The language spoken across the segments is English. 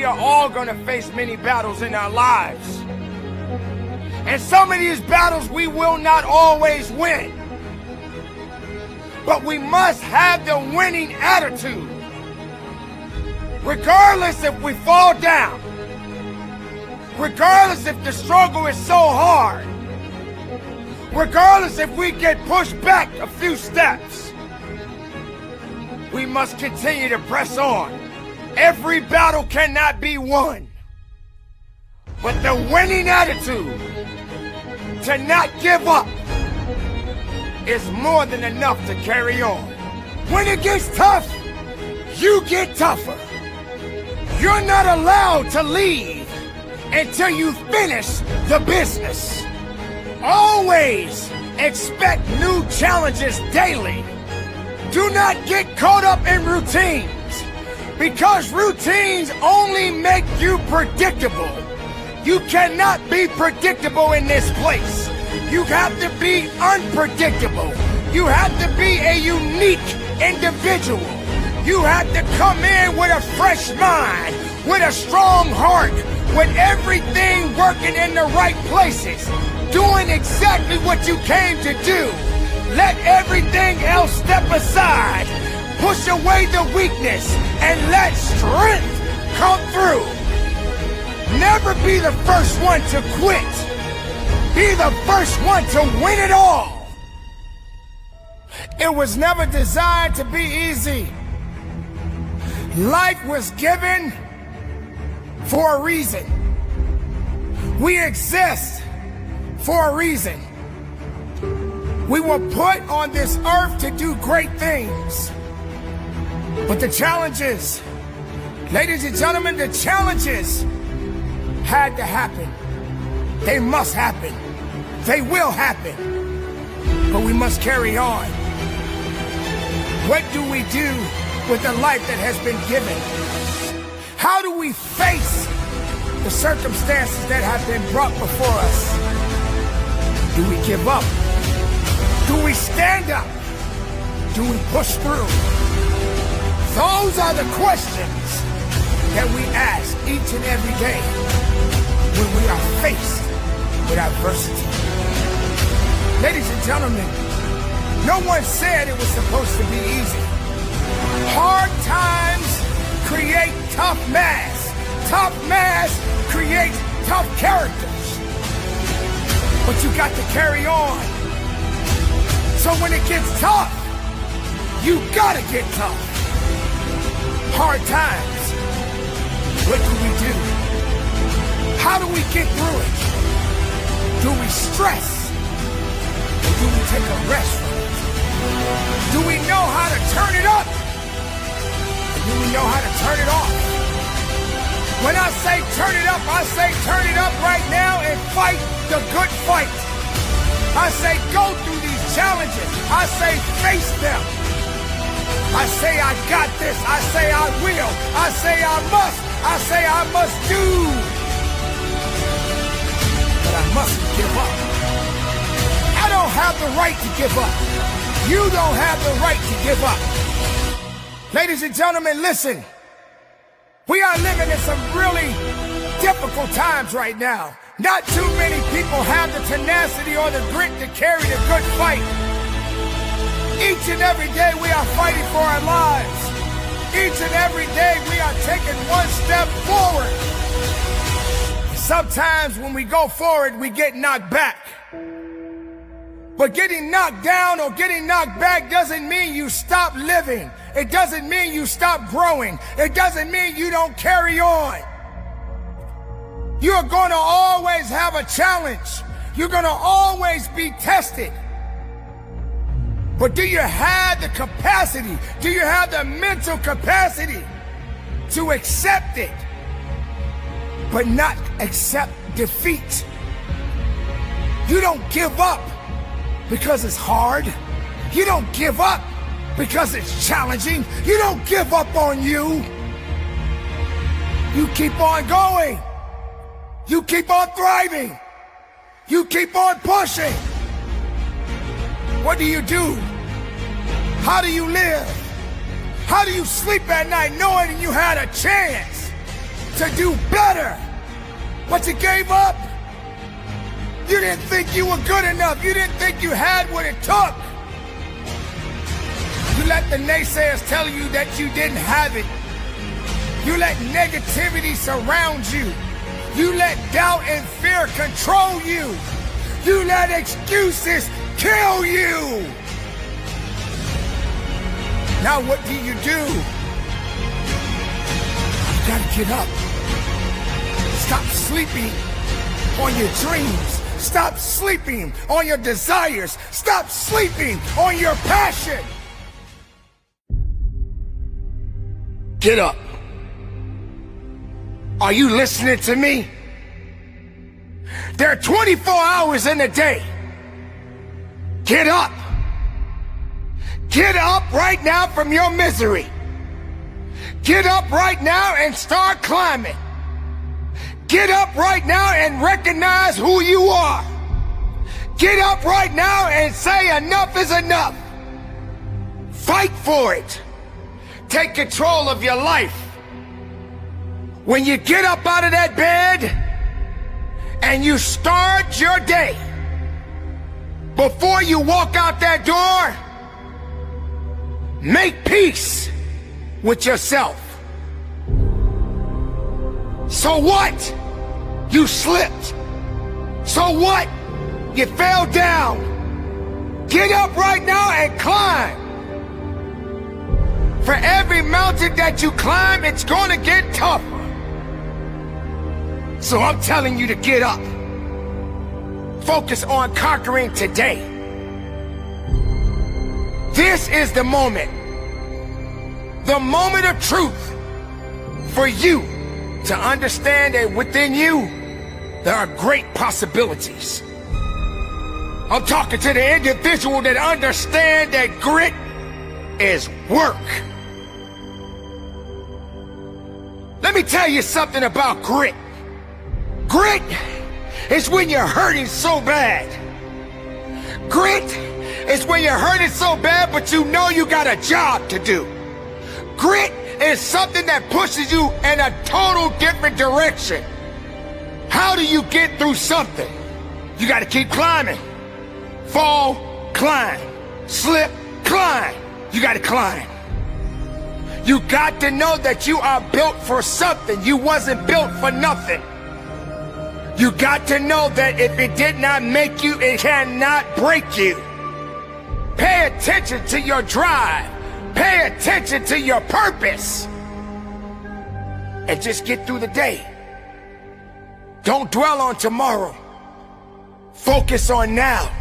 we are all going to face many battles in our lives. And some of these battles we will not always win. But we must have the winning attitude. Regardless if we fall down. Regardless if the struggle is so hard. Regardless if we get pushed back a few steps. We must continue to press on. Every battle cannot be won. But the winning attitude to not give up is more than enough to carry on. When it gets tough, you get tougher. You're not allowed to leave until you finish the business. Always expect new challenges daily. Do not get caught up in routines, because routines only make you predictable. You cannot be predictable in this place. You have to be unpredictable. You have to be a unique individual. You have to come in with a fresh mind, with a strong heart, with everything working in the right places, doing exactly what you came to do. Let everything else step aside. Push away the weakness and let strength come through. Never be the first one to quit. Be the first one to win it all. It was never designed to be easy. Life was given for a reason. We exist for a reason. We were put on this earth to do great things. But the challenges, ladies and gentlemen, the challenges had to happen. They must happen. They will happen. But we must carry on. What do we do with the life that has been given? How do we face the circumstances that have been brought before us? Do we give up? Do we stand up? Do we push through? Those are the questions that we ask each and every day when we are faced with adversity. Ladies and gentlemen, no one said it was supposed to be easy. Hard times create tough mass. Tough mass creates tough characters. But you got to carry on. So when it gets tough, you gotta get tough. Hard times, what do we do? How do we get through it? Do we stress? Or do we take a rest from it? Do we know how to turn it up? Or do we know how to turn it off? When I say turn it up, I say turn it up right now and fight the good fight. I say go through these challenges. I say face them. I say I got this. I say I will. I say I must. I say I must do. But I mustn't give up. I don't have the right to give up. You don't have the right to give up. Ladies and gentlemen, listen. We are living in some really difficult times right now. Not too many people have the tenacity or the grit to carry the good fight. Each and every day we are fighting for our lives. Each and every day we are taking one step forward. Sometimes when we go forward, we get knocked back. But getting knocked down or getting knocked back doesn't mean you stop living. It doesn't mean you stop growing. It doesn't mean you don't carry on. You're going to always have a challenge. You're going to always be tested. But do you have the capacity? Do you have the mental capacity to accept it, but not accept defeat? You don't give up because it's hard. You don't give up because it's challenging. You don't give up on you. You keep on going. You keep on thriving. You keep on pushing. What do? How do you live? How do you sleep at night knowing you had a chance to do better. But you gave up. You didn't think you were good enough. You didn't think you had what it took. You let the naysayers tell you that you didn't have it. You let negativity surround you. You let doubt and fear control you. You let excuses kill you. Now what do? You gotta get up. Stop sleeping on your dreams. Stop sleeping on your desires. Stop sleeping on your passion. Get up. Are you listening to me? There are 24 hours in a day. Get up. Get up right now from your misery. Get up right now and start climbing. Get up right now and recognize who you are. Get up right now and say enough is enough. Fight for it. Take control of your life. When you get up out of that bed and you start your day, before you walk out that door, make peace with yourself. So what? You slipped. So what? You fell down. Get up right now and climb. For every mountain that you climb, it's gonna get tougher. So I'm telling you to get up. Focus on conquering today. This is the moment of truth for you to understand that within you, there are great possibilities. I'm talking to the individual that understands that grit is work. Let me tell you something about grit. Grit is when you're hurting so bad. Grit is when you're hurting so bad, but you know you got a job to do. Grit is something that pushes you in a total different direction. How do you get through something? You got to keep climbing. Fall, climb. Slip, climb. You got to climb. You got to know that you are built for something. You wasn't built for nothing. You got to know that if it did not make you, it cannot break you. Pay attention to your drive. Pay attention to your purpose. And just get through the day. Don't dwell on tomorrow. Focus on now.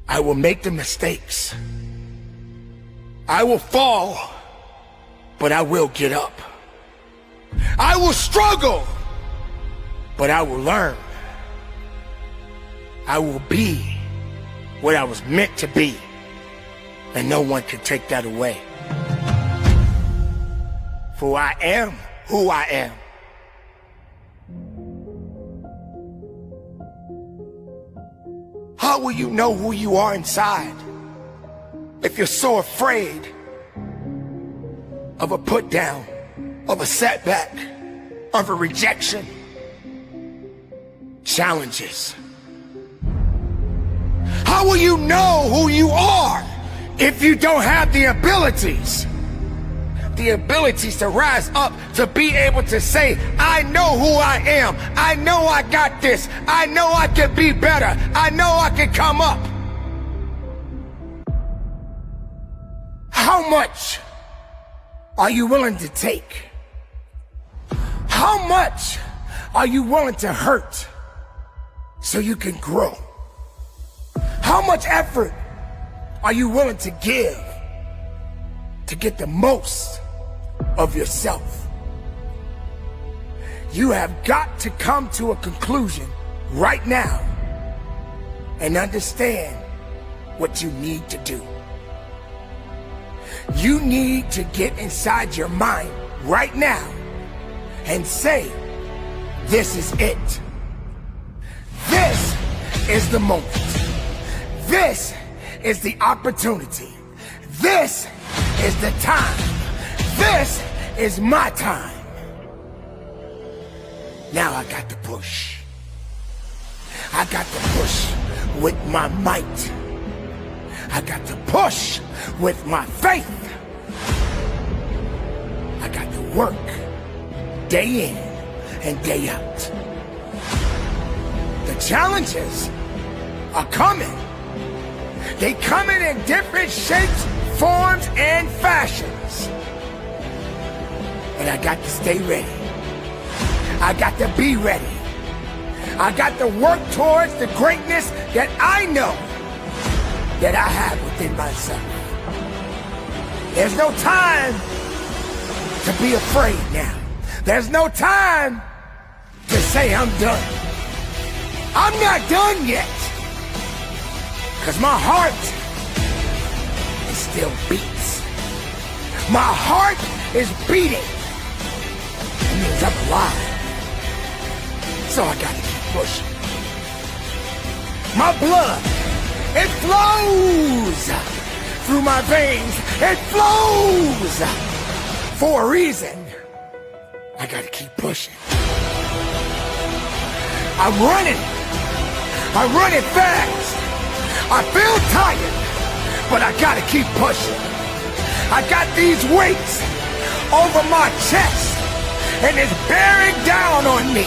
I will make the mistakes. I will fall, but I will get up. I will struggle, but I will learn. I will be what I was meant to be, and no one can take that away. For I am who I am. How will you know who you are inside if you're so afraid of a put down, of a setback, of a rejection? Challenges. How will you know who you are if you don't have the abilities? The abilities to rise up, to be able to say, I know who I am. I know I got this. I know I can be better. I know I can come up. How much are you willing to take? How much are you willing to hurt so you can grow? How much effort are you willing to give to get the most of yourself? You have got to come to a conclusion right now and understand what you need to do. You need to get inside your mind right now and say, this is it. This is the moment. This is the opportunity. This is the time. This is my time. Now I got to push. I got to push with my might. I got to push with my faith. I got to work day in and day out. The challenges are coming. They coming in different shapes, forms, and fashions. But I got to stay ready. I got to be ready. I got to work towards the greatness that I know that I have within myself. There's no time to be afraid now. There's no time to say I'm done. I'm not done yet. Because my heart, it still beats. My heart is beating. It means I'm alive. So I gotta keep pushing. My blood, it flows through my veins. It flows for a reason. I gotta keep pushing. I'm running fast. I feel tired, but I gotta keep pushing. I got these weights over my chest, and it's bearing down on me.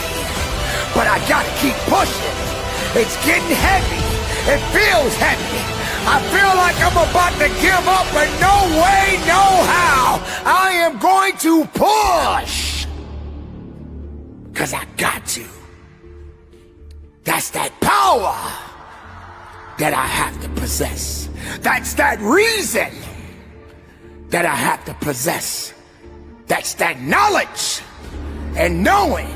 But I gotta keep pushing. It's getting heavy. It feels heavy. I feel like I'm about to give up, but no way, no how. I am going to push. Because I got to. That's that power that I have to possess. That's that reason that I have to possess. That's that knowledge and knowing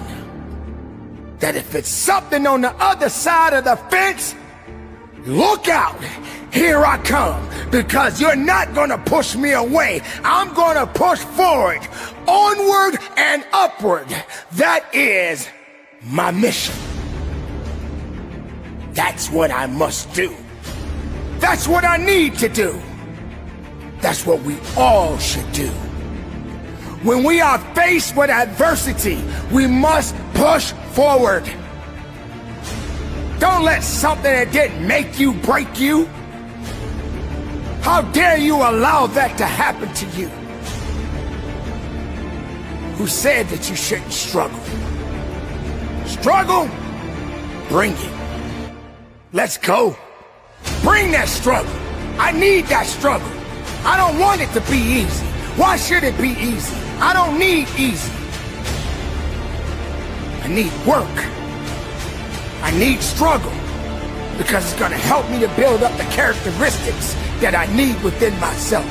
that if it's something on the other side of the fence, look out, here I come, because you're not gonna push me away. I'm gonna push forward, onward and upward. That is my mission. That's what I must do. That's what I need to do. That's what we all should do. When we are faced with adversity, we must push forward. Don't let something that didn't make you break you. How dare you allow that to happen to you? Who said that you shouldn't struggle? Struggle? Bring it. Let's go. Bring that struggle. I need that struggle. I don't want it to be easy. Why should it be easy? I don't need easy. I need work. I need struggle, because it's going to help me to build up the characteristics that I need within myself.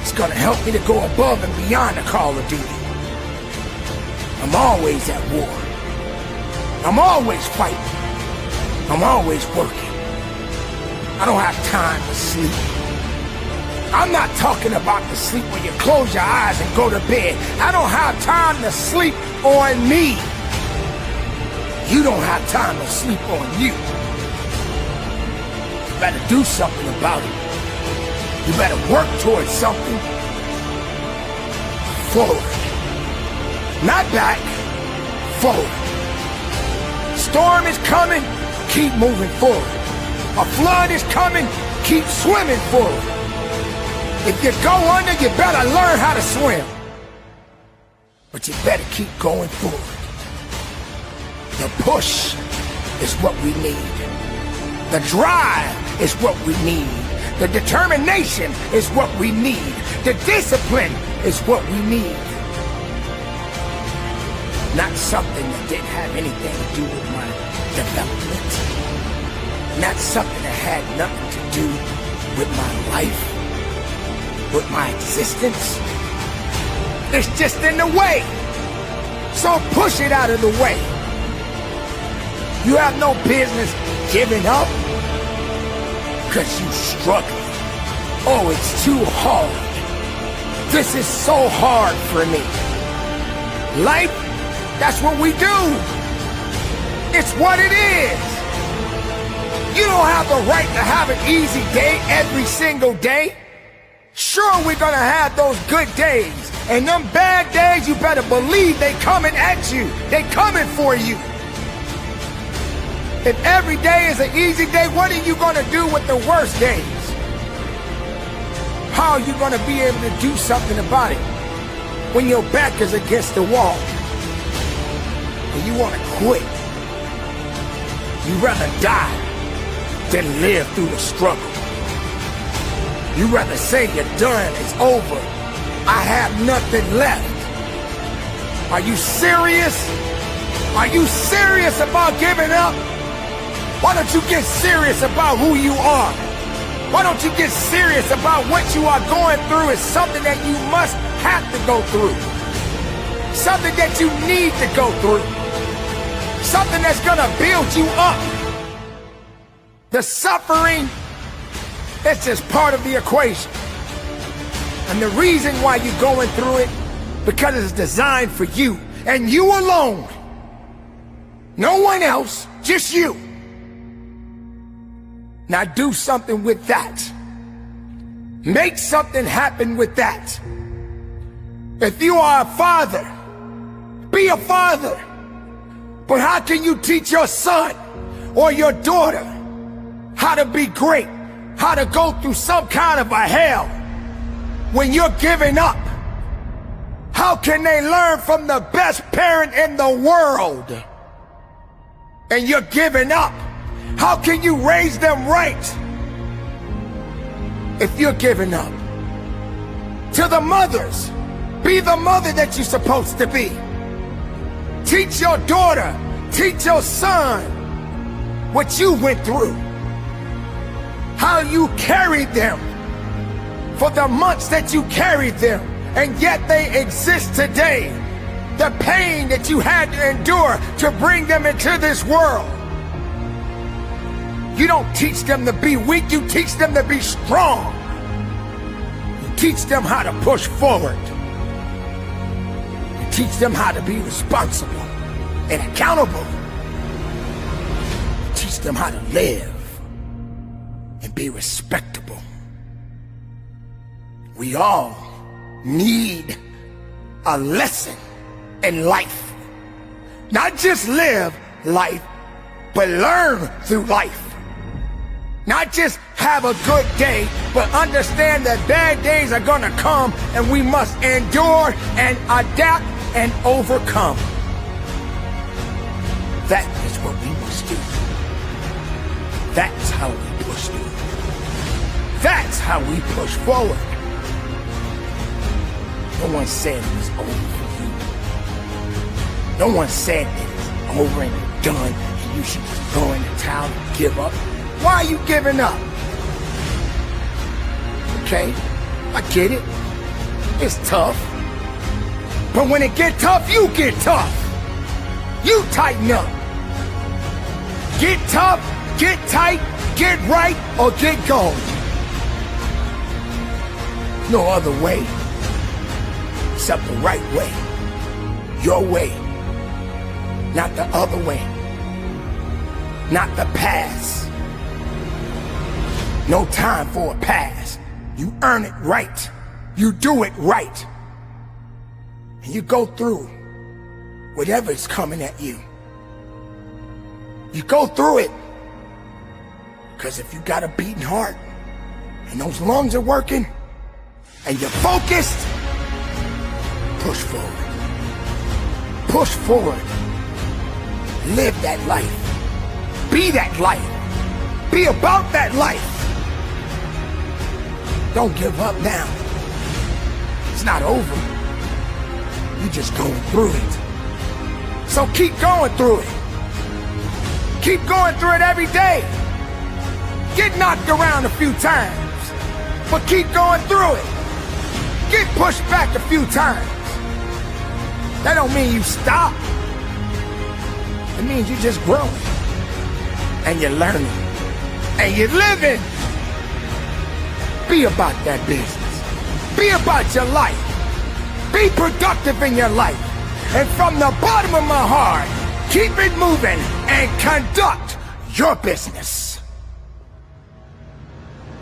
It's going to help me to go above and beyond the call of duty. I'm always at war. I'm always fighting. I'm always working. I don't have time to sleep. I'm not talking about the sleep when you close your eyes and go to bed. I don't have time to sleep on me. You don't have time to sleep on you. You better do something about it. You better work towards something. Forward. Not back. Forward. Storm is coming. Keep moving forward. A flood is coming. Keep swimming forward. If you go under, you better learn how to swim. But you better keep going forward. The push is what we need. The drive is what we need. The determination is what we need. The discipline is what we need. Not something that didn't have anything to do with my development. Not something that had nothing to do with my life, with my existence. It's just in the way. So push it out of the way. You have no business giving up because you're struggling. Oh, it's too hard. This is so hard for me. Life, that's what we do. It's what it is. You don't have the right to have an easy day every single day. Sure, we're gonna have those good days, And them bad days, you better believe they coming at you. They coming for you. If every day is an easy day, what are you gonna do with the worst days? How are you gonna be able to do something about it when your back is against the wall and you wanna quit? You'd rather die than live through the struggle. You'd rather say you're done, it's over, I have nothing left. Are you serious? Are you serious about giving up? Why don't you get serious about who you are? Why don't you get serious about what you are going through is something that you must have to go through. Something that you need to go through. Something that's gonna build you up. The suffering, it's just part of the equation. And the reason why you're going through it, because it's designed for you, and you alone. No one else, just you. Now do something with that. Make something happen with that. If you are a father, be a father. But how can you teach your son or your daughter how to be great, how to go through some kind of a hell when you're giving up? How can they learn from the best parent in the world and you're giving up? How can you raise them right if you're giving up? To the mothers, be the mother that you're supposed to be. Teach your daughter, teach your son what you went through. How you carried them for the months that you carried them, and yet they exist today. The pain that you had to endure to bring them into this world. You don't teach them to be weak, you teach them to be strong. You teach them how to push forward. You teach them how to be responsible and accountable. You teach them how to live and be respectable. We all need a lesson in life. Not just live life, but learn through life. Not just have a good day, but understand that bad days are gonna come and we must endure and adapt and overcome. That is what we must do. That's how we push through. That's how we push forward. No one said it was over for you. No one said it is over and you're done and you should just throw in the towel and give up. Why are you giving up? Okay, I get it. It's tough. But when it get tough, you get tough. You tighten up. Get tough, get tight, get right, or get going. No other way except the right way. Your way. Not the other way. Not the past. No time for a pass. You earn it right. You do it right. And you go through whatever is coming at you. You go through it. Because if you got a beating heart and those lungs are working and you're focused, push forward. Push forward. Live that life. Be that life. Be about that life. Don't give up now. It's not over. You're just going through it. So keep going through it. Keep going through it every day. Get knocked around a few times, but keep going through it. Get pushed back a few times. That don't mean you stop. It means you're just growing. And you're learning. And you're living. Be about that business. Be about your life. Be productive in your life. And from the bottom of my heart, keep it moving and conduct your business.